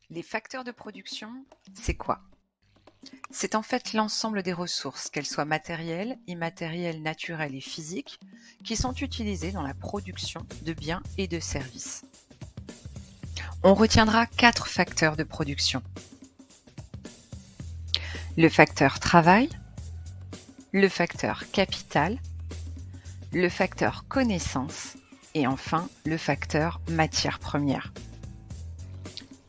Les facteurs de production, c'est quoi? C'est en fait l'ensemble des ressources, qu'elles soient matérielles, immatérielles, naturelles et physiques, qui sont utilisées dans la production de biens et de services. On retiendra 4 facteurs de production. Le facteur travail, le facteur capital, le facteur connaissance et enfin le facteur matière première.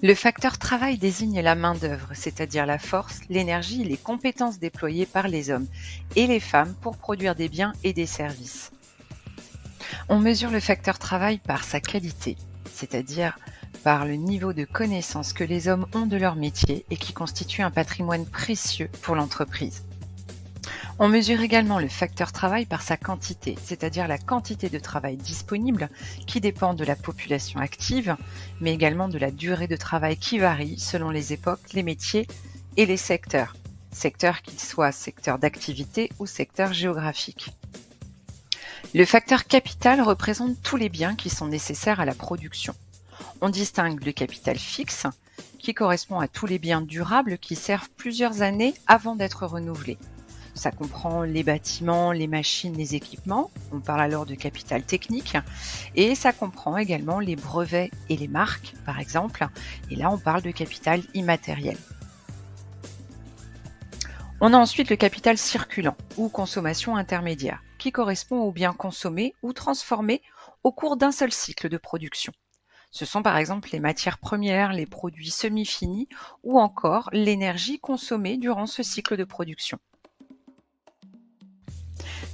Le facteur travail désigne la main-d'œuvre, c'est-à-dire la force, l'énergie et les compétences déployées par les hommes et les femmes pour produire des biens et des services. On mesure le facteur travail par sa qualité, c'est-à-dire par le niveau de connaissance que les hommes ont de leur métier et qui constitue un patrimoine précieux pour l'entreprise. On mesure également le facteur travail par sa quantité, c'est-à-dire la quantité de travail disponible qui dépend de la population active, mais également de la durée de travail qui varie selon les époques, les métiers et les secteurs, secteurs qu'ils soient secteurs d'activité ou secteurs géographiques. Le facteur capital représente tous les biens qui sont nécessaires à la production. On distingue le capital fixe, qui correspond à tous les biens durables qui servent plusieurs années avant d'être renouvelés. Ça comprend les bâtiments, les machines, les équipements. On parle alors de capital technique. Et ça comprend également les brevets et les marques, par exemple. Et là, on parle de capital immatériel. On a ensuite le capital circulant ou consommation intermédiaire, qui correspond aux biens consommés ou transformés au cours d'un seul cycle de production. Ce sont par exemple les matières premières, les produits semi-finis ou encore l'énergie consommée durant ce cycle de production.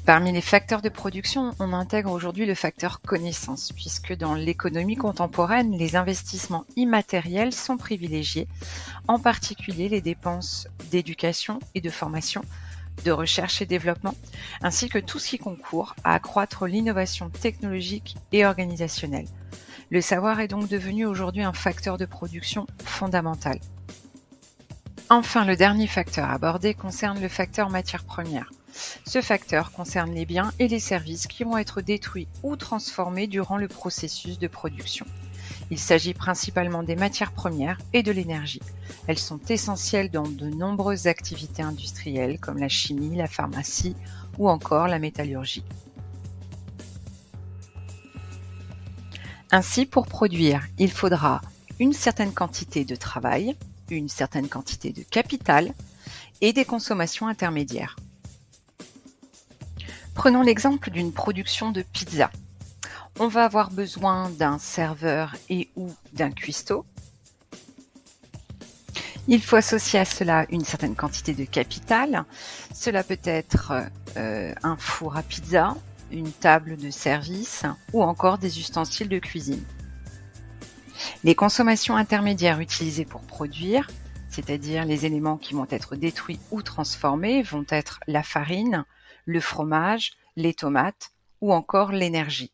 Parmi les facteurs de production, on intègre aujourd'hui le facteur connaissance, puisque dans l'économie contemporaine, les investissements immatériels sont privilégiés, en particulier les dépenses d'éducation et de formation, de recherche et développement, ainsi que tout ce qui concourt à accroître l'innovation technologique et organisationnelle. Le savoir est donc devenu aujourd'hui un facteur de production fondamental. Enfin, le dernier facteur abordé concerne le facteur matière première. Ce facteur concerne les biens et les services qui vont être détruits ou transformés durant le processus de production. Il s'agit principalement des matières premières et de l'énergie. Elles sont essentielles dans de nombreuses activités industrielles comme la chimie, la pharmacie ou encore la métallurgie. Ainsi, pour produire, il faudra une certaine quantité de travail, une certaine quantité de capital et des consommations intermédiaires. Prenons l'exemple d'une production de pizza. On va avoir besoin d'un serveur et ou d'un cuistot. Il faut associer à cela une certaine quantité de capital. Cela peut être un four à pizza, une table de service ou encore des ustensiles de cuisine. Les consommations intermédiaires utilisées pour produire, c'est-à-dire les éléments qui vont être détruits ou transformés, vont être la farine, le fromage, les tomates ou encore l'énergie.